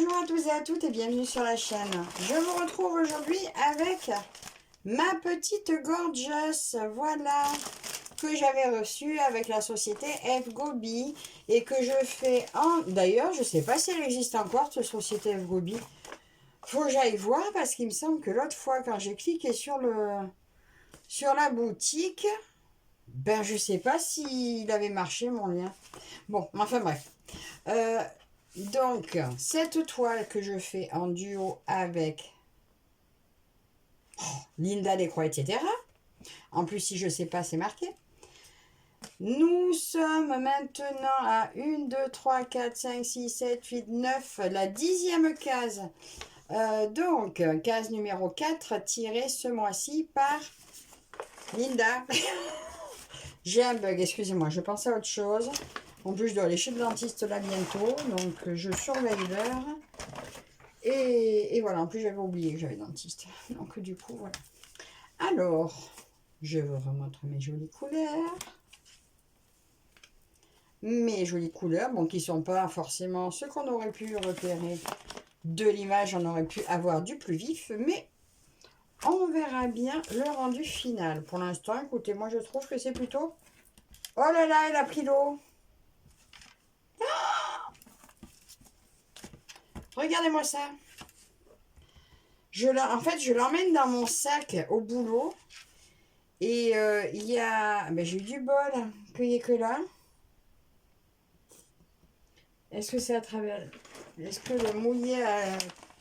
Bonjour à tous et à toutes et bienvenue sur la chaîne. Je vous retrouve aujourd'hui avec ma petite Gorgeous, voilà, que j'avais reçue avec la société F-Gobi et que je fais en... D'ailleurs, je ne sais pas si elle existe encore, cette société F-Gobi. Faut que j'aille voir parce qu'il me semble que l'autre fois, quand j'ai cliqué sur la boutique, ben je sais pas s'il avait marché mon lien. Bon, enfin bref. Donc, cette toile que je fais en duo avec Linda Descroix, etc. En plus, si je ne sais pas, c'est marqué. Nous sommes maintenant à 1, 2, 3, 4, 5, 6, 7, 8, 9, la 10e case. Donc, case numéro 4, tirée ce mois-ci par Linda. J'ai un bug, excusez-moi, je pensais à autre chose. En plus, je dois aller chez le dentiste là bientôt, donc je surveille l'heure. Et voilà, en plus, j'avais oublié que j'avais dentiste. Donc, du coup, voilà. Alors, je vous remontre mes jolies couleurs. Mes jolies couleurs, bon, qui ne sont pas forcément ce qu'on aurait pu repérer de l'image. On aurait pu avoir du plus vif, mais on verra bien le rendu final. Pour l'instant, écoutez, moi, je trouve que c'est plutôt... Oh là là, elle a pris l'eau. Regardez-moi ça. En fait, je l'emmène dans mon sac au boulot. Et il y a... Ben, j'ai eu du bol qu'il n'y ait que là. Est-ce que c'est à travers... Est-ce que le mouillé a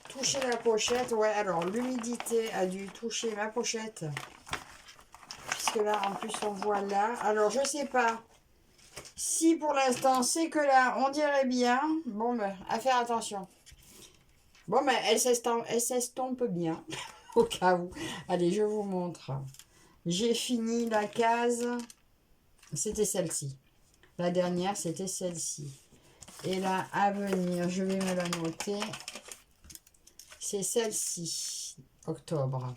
touché la pochette? Ouais, alors l'humidité a dû toucher ma pochette. Puisque là, en plus, on voit là. Alors, je sais pas si pour l'instant, c'est que là, on dirait bien. Bon, ben, à faire attention. Bon, ben, elle s'estompe bien. Au cas où. Allez, je vous montre. J'ai fini la case. C'était celle-ci. La dernière, c'était celle-ci. Et là, à venir, je vais me la noter. C'est celle-ci. Octobre.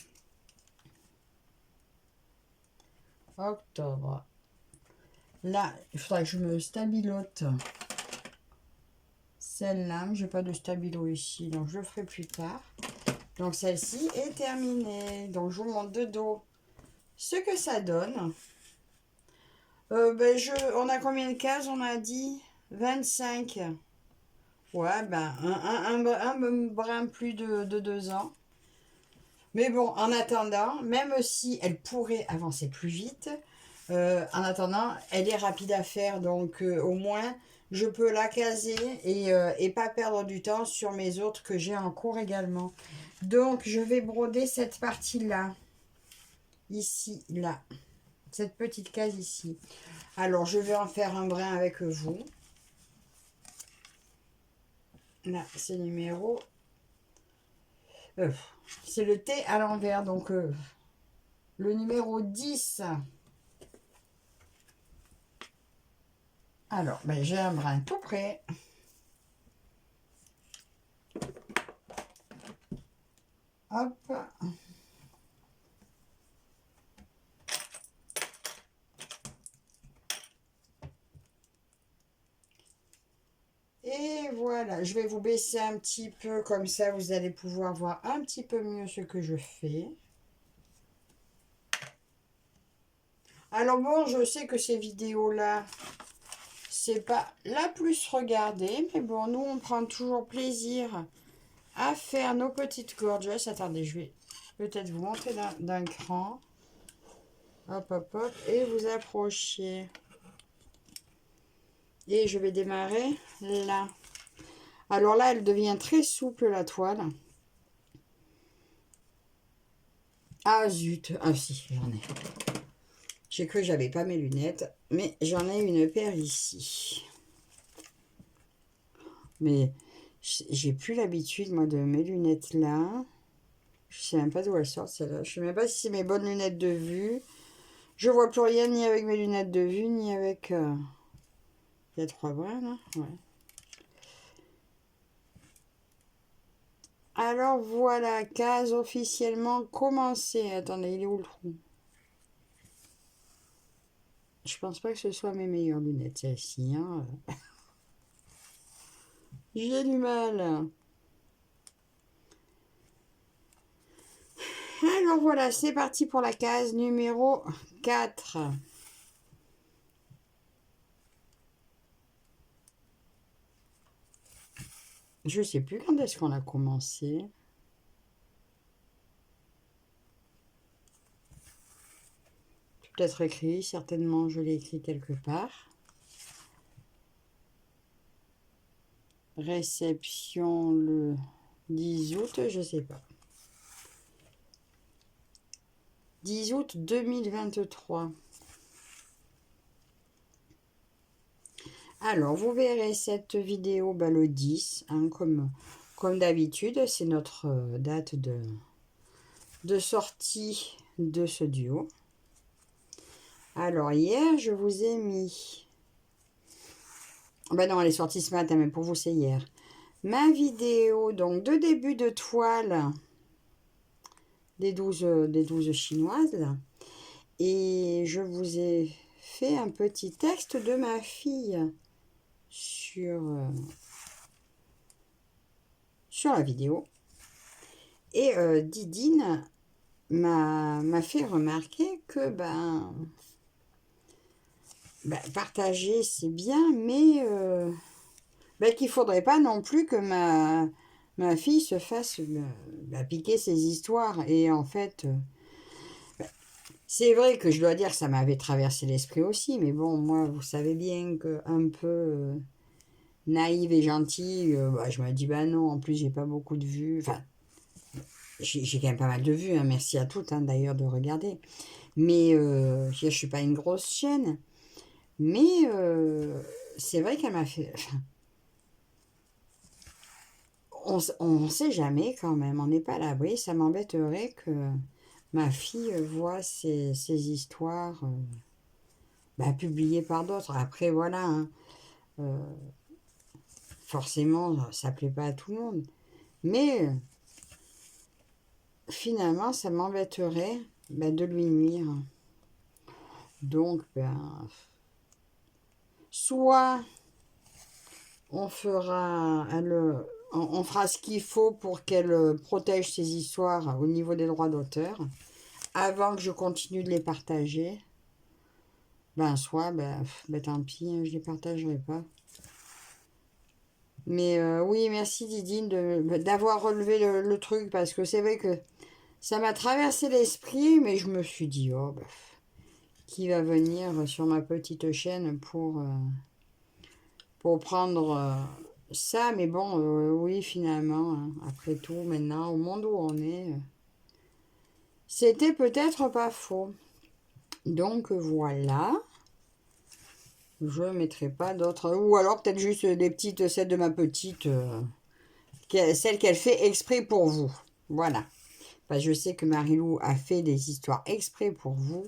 Octobre. Là, il faudra que je me stabilote. Celle-là, mais je n'ai pas de stabilo ici, donc je le ferai plus tard. Donc celle-ci est terminée. Donc je vous montre de dos ce que ça donne. On a combien de cases? On a dit 25. Ouais, ben un brin plus de 2 ans. Mais bon, en attendant, même si elle pourrait avancer plus vite, en attendant, elle est rapide à faire. Donc au moins, je peux la caser et pas perdre du temps sur mes autres que j'ai en cours également. Donc je vais broder cette partie-là. Ici, là. Cette petite case ici. Alors, je vais en faire un brin avec vous. Là, c'est numéro... c'est le T à l'envers, donc le numéro 10. Alors, ben, j'ai un brin tout prêt. Hop. Et voilà, je vais vous baisser un petit peu, comme ça vous allez pouvoir voir un petit peu mieux ce que je fais. Alors bon, je sais que ces vidéos-là, c'est pas la plus regardée, mais bon, nous on prend toujours plaisir à faire nos petites gorgeous. Attendez, je vais peut-être vous montrer d'un cran. Hop, hop, hop, et vous approchez. Et je vais démarrer là. Alors là, elle devient très souple, la toile. Ah zut, ah si, j'en ai. J'ai cru que j'avais pas mes lunettes, mais j'en ai une paire ici. Mais j'ai plus l'habitude, moi, de mes lunettes là. Je sais même pas d'où elles sortent, celles-là. Je sais même pas si c'est mes bonnes lunettes de vue. Je vois plus rien, ni avec mes lunettes de vue, ni avec... Il y a 3 brins, là. Ouais. Alors, voilà, case officiellement commencée. Attendez, il est où le trou? Je pense pas que ce soit mes meilleures lunettes, celles-ci. Hein. J'ai du mal. Alors voilà, c'est parti pour la case numéro 4. Je ne sais plus quand est-ce qu'on a commencé. Peut-être écrit, certainement je l'ai écrit quelque part. Réception le 10 août, je ne sais pas. 10 août 2023. Alors, vous verrez cette vidéo le 10, hein, comme d'habitude, c'est notre date de sortie de ce duo. Alors, hier, je vous ai mis... Ben non, elle est sortie ce matin, mais pour vous, c'est hier. Ma vidéo, donc, de début de toile des 12 chinoises, là. Et je vous ai fait un petit texte de ma fille sur la vidéo. Et Didine m'a fait remarquer que partager c'est bien, mais qu'il ne faudrait pas non plus que ma fille se fasse piquer ses histoires. Et en fait, c'est vrai que je dois dire que ça m'avait traversé l'esprit aussi, mais bon, moi, vous savez bien que un peu naïve et gentille, je me dis non, en plus j'ai pas beaucoup de vues, enfin j'ai quand même pas mal de vues, hein, merci à toutes d'ailleurs de regarder, mais je suis pas une grosse chaîne, mais c'est vrai qu'elle m'a fait, on sait jamais quand même, on n'est pas à l'abri, ça m'embêterait que ma fille voit ces histoires publiées par d'autres. Après voilà, hein, forcément ça plaît pas à tout le monde, mais finalement ça m'embêterait de lui nuire. Donc soit on fera on fera ce qu'il faut pour qu'elle protège ses histoires au niveau des droits d'auteur avant que je continue de les partager, soit tant pis, hein, je les partagerai pas. Mais oui, merci Didine d'avoir relevé le truc, parce que c'est vrai que ça m'a traversé l'esprit, mais je me suis dit qui va venir sur ma petite chaîne pour prendre ça. Mais bon, oui, finalement, hein, après tout, maintenant, au monde où on est, c'était peut-être pas faux. Donc voilà, je ne mettrai pas d'autres, ou alors peut-être juste des petites, celles de ma petite, celle qu'elle fait exprès pour vous. Voilà. Je sais que Marilou a fait des histoires exprès pour vous.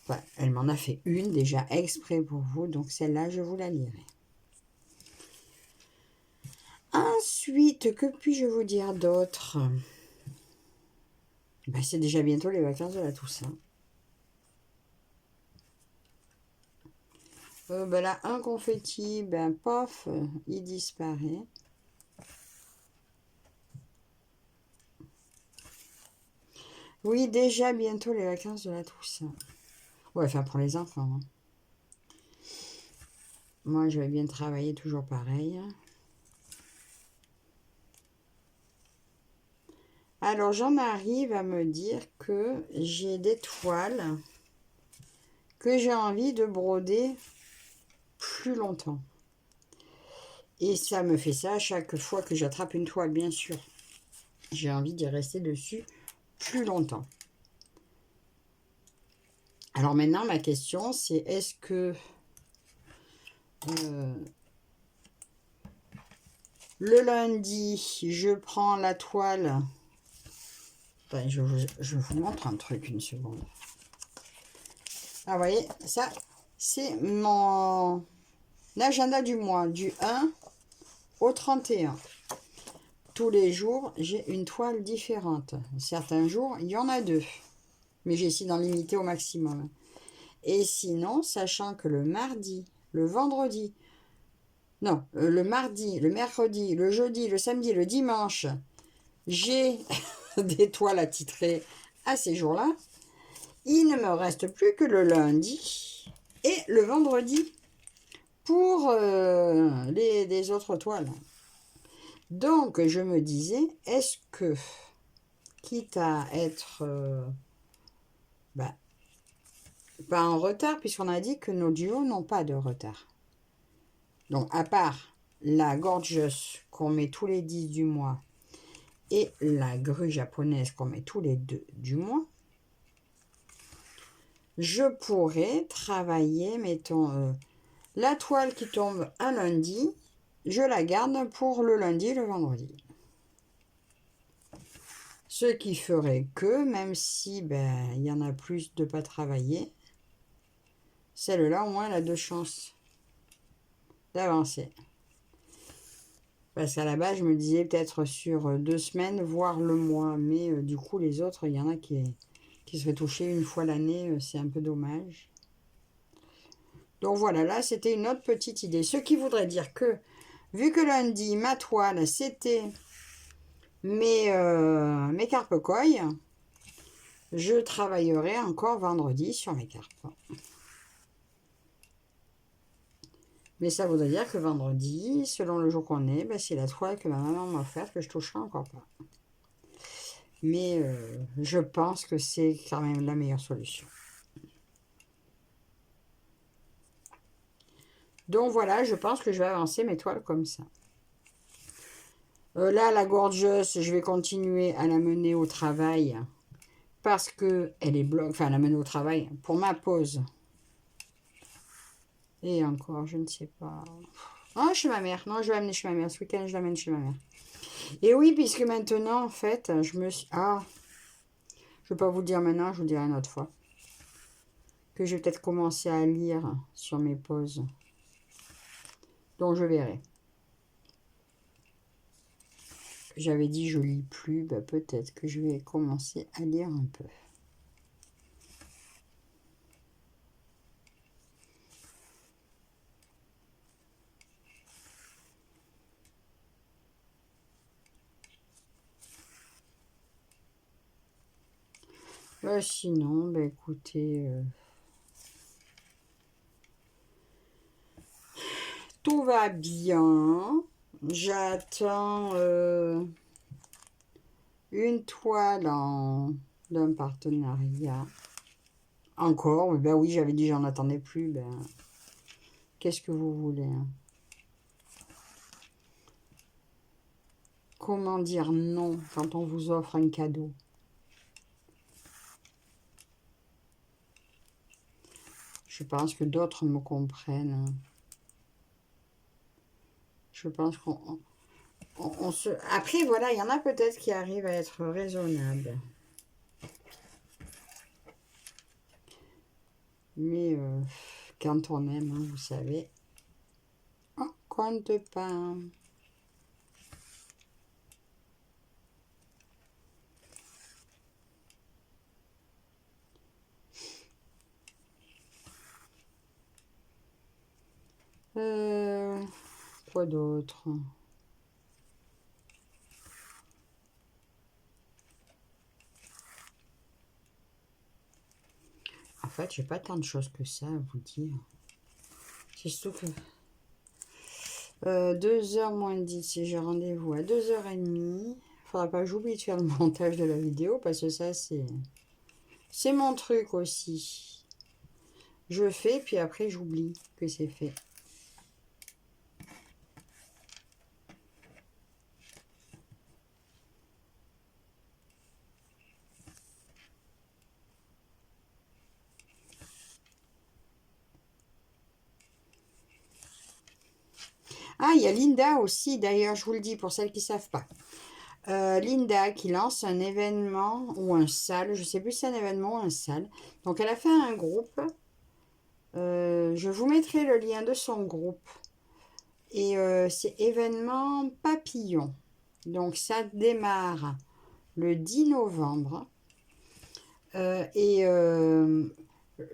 Enfin, elle m'en a fait une déjà exprès pour vous, donc celle-là, je vous la lirai. Ensuite, que puis-je vous dire d'autre? C'est déjà bientôt les vacances de la Toussaint. Là, un confetti, pof, il disparaît. Oui, déjà bientôt les vacances de la Toussaint. Ouais, enfin pour les enfants. Hein. Moi, je vais bien travailler toujours pareil. Alors, j'en arrive à me dire que j'ai des toiles que j'ai envie de broder plus longtemps. Et ça me fait ça à chaque fois que j'attrape une toile, bien sûr. J'ai envie d'y rester dessus plus longtemps. Alors maintenant, ma question, c'est est-ce que le lundi, je prends la toile... Enfin, je vous montre un truc, une seconde. Ah, vous voyez, ça, c'est mon agenda du mois, du 1 au 31. Tous les jours, j'ai une toile différente. Certains jours, il y en a 2. Mais j'essaie d'en limiter au maximum. Et sinon, sachant que le mardi, le vendredi, non, le mardi, le mercredi, le jeudi, le samedi, le dimanche, j'ai des toiles attitrées à ces jours-là. Il ne me reste plus que le lundi et le vendredi pour les autres toiles. Donc, je me disais, est-ce que, quitte à être pas en retard, puisqu'on a dit que nos duos n'ont pas de retard. Donc, à part la gorgeous qu'on met tous les 10 du mois et la grue japonaise qu'on met tous les 2 du mois, je pourrais travailler, mettons, la toile qui tombe un lundi, je la garde pour le lundi et le vendredi. Ce qui ferait que, même si il y en a plus de pas travailler, celle-là, au moins, elle a de chances d'avancer. Parce qu'à la base, je me disais peut-être sur 2 semaines, voire le mois. Mais du coup, les autres, il y en a qui seraient touchés une fois l'année. C'est un peu dommage. Donc voilà, là, c'était une autre petite idée. Ce qui voudrait dire que, vu que lundi, ma toile, c'était mes carpe-coilles, je travaillerai encore vendredi sur mes carpes. Mais ça voudrait dire que vendredi, selon le jour qu'on est, c'est la toile que ma maman m'a offerte que je toucherai encore pas. Mais je pense que c'est quand même la meilleure solution. Donc voilà, je pense que je vais avancer mes toiles comme ça. Là, la gorgeous, je vais continuer à la mener au travail parce que elle est bloquée, enfin la mener au travail pour ma pause. Et encore, je ne sais pas. Oh, chez ma mère. Non, je vais l'amener chez ma mère. Ce week-end, je l'amène chez ma mère. Et oui, puisque maintenant, en fait, je me suis... Ah, je ne vais pas vous le dire maintenant, je vous le dirai une autre fois. Que je vais peut-être commencer à lire sur mes pauses. Donc, je verrai. J'avais dit je lis plus, peut-être que je vais commencer à lire un peu. Sinon, écoutez, tout va bien. J'attends une toile d'un partenariat. Encore, oui, j'avais dit j'en attendais plus. Qu'est-ce que vous voulez, hein? Comment dire non quand on vous offre un cadeau? Je pense que d'autres me comprennent. Je pense qu'on se... Après, voilà, il y en a peut-être qui arrivent à être raisonnables. Mais quand on aime, vous savez, on compte pas. Quoi d'autre? En fait, j'ai pas tant de choses que ça à vous dire. C'est surtout que 2h moins 10, si j'ai rendez-vous à 2h30. Faudra pas que j'oublie de faire le montage de la vidéo parce que ça, c'est mon truc aussi. Je fais, puis après, j'oublie que c'est fait. Ah, il y a Linda aussi, d'ailleurs, je vous le dis pour celles qui ne savent pas. Linda qui lance un événement ou un salle, je ne sais plus si c'est un événement ou un salle. Donc, elle a fait un groupe. Je vous mettrai le lien de son groupe. Et c'est événement papillon. Donc, ça démarre le 10 novembre.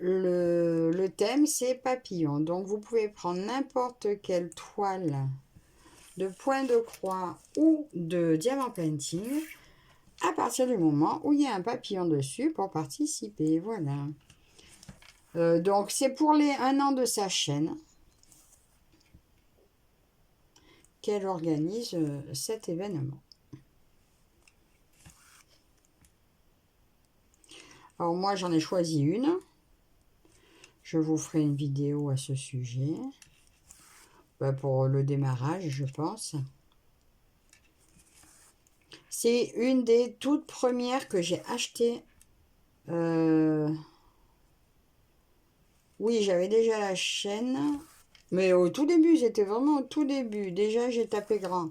Le thème, c'est papillon. Donc, vous pouvez prendre n'importe quelle toile de point de croix ou de diamant painting. à partir du moment où il y a un papillon dessus pour participer. Voilà. Donc, c'est pour les 1 an de sa chaîne qu'elle organise cet événement. Alors, moi, j'en ai choisi une. Je vous ferai une vidéo à ce sujet. Pour le démarrage, je pense. C'est une des toutes premières que j'ai achetées. Oui, j'avais déjà la chaîne. Mais au tout début, c'était vraiment au tout début. Déjà, j'ai tapé grand.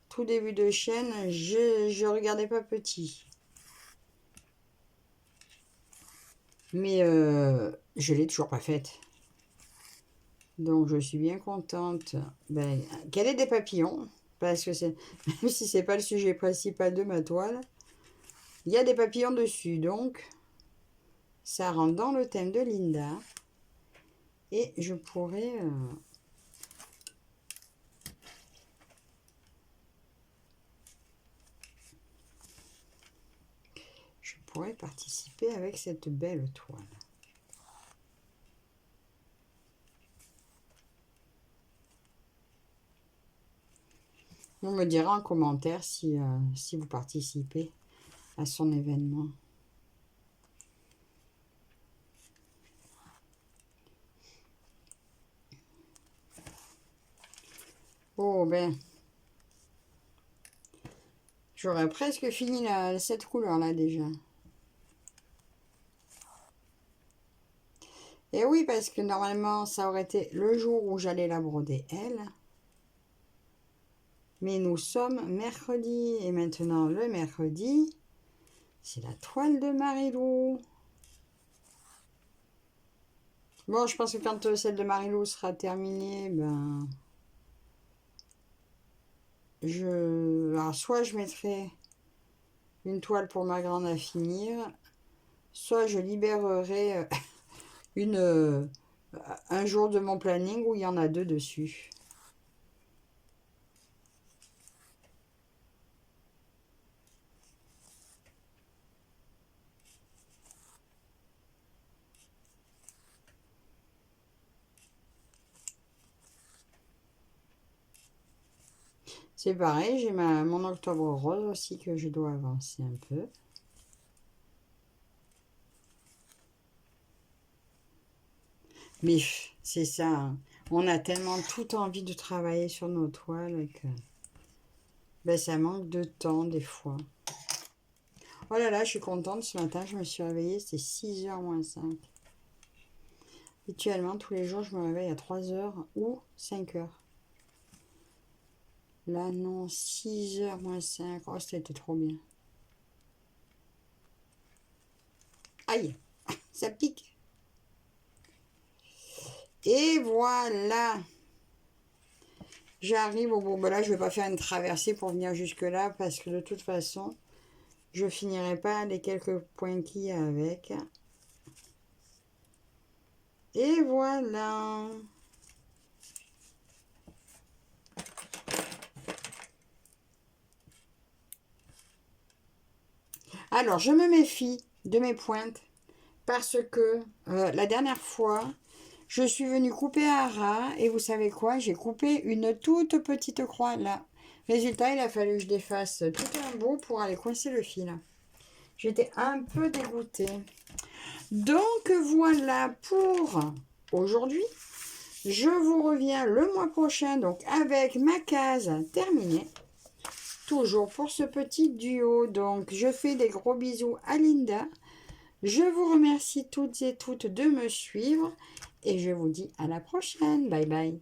Tout début de chaîne, je regardais pas petit. Mais je l'ai toujours pas faite. Donc, je suis bien contente qu'elle ait des papillons. Parce que même si c'est pas le sujet principal de ma toile, il y a des papillons dessus. Donc, ça rentre dans le thème de Linda. Et je pourrais... participer avec cette belle toile. On me dira en commentaire si vous participez à son événement. Oh ben, j'aurais presque fini cette couleur-là déjà. Et oui, parce que normalement, ça aurait été le jour où j'allais la broder, elle. Mais nous sommes mercredi. Et maintenant, le mercredi, c'est la toile de Marilou. Bon, je pense que quand celle de Marilou sera terminée, alors, soit je mettrai une toile pour ma grande à finir, soit je libérerai un jour de mon planning où il y en a 2 dessus. C'est pareil, j'ai mon octobre rose aussi que je dois avancer un peu. Mais c'est ça, hein. On a tellement tout envie de travailler sur nos toiles que ça manque de temps des fois. Oh là là, je suis contente, ce matin je me suis réveillée, c'était 6h moins 5. Habituellement, tous les jours, je me réveille à 3h ou 5h. Là, non, 6h moins 5. Oh, c'était trop bien. Aïe, ça pique. Et voilà. J'arrive au bout. Là, je ne vais pas faire une traversée pour venir jusque là parce que de toute façon, je finirai pas les quelques points qu'il y a avec. Et voilà. Alors, je me méfie de mes pointes parce que la dernière fois, je suis venue couper à ras et vous savez quoi? J'ai coupé une toute petite croix là. Résultat, il a fallu que je défasse tout un bout pour aller coincer le fil. J'étais un peu dégoûtée. Donc voilà pour aujourd'hui. Je vous reviens le mois prochain donc avec ma case terminée. Toujours pour ce petit duo. Donc je fais des gros bisous à Linda. Je vous remercie toutes et toutes de me suivre. Et je vous dis à la prochaine. Bye bye.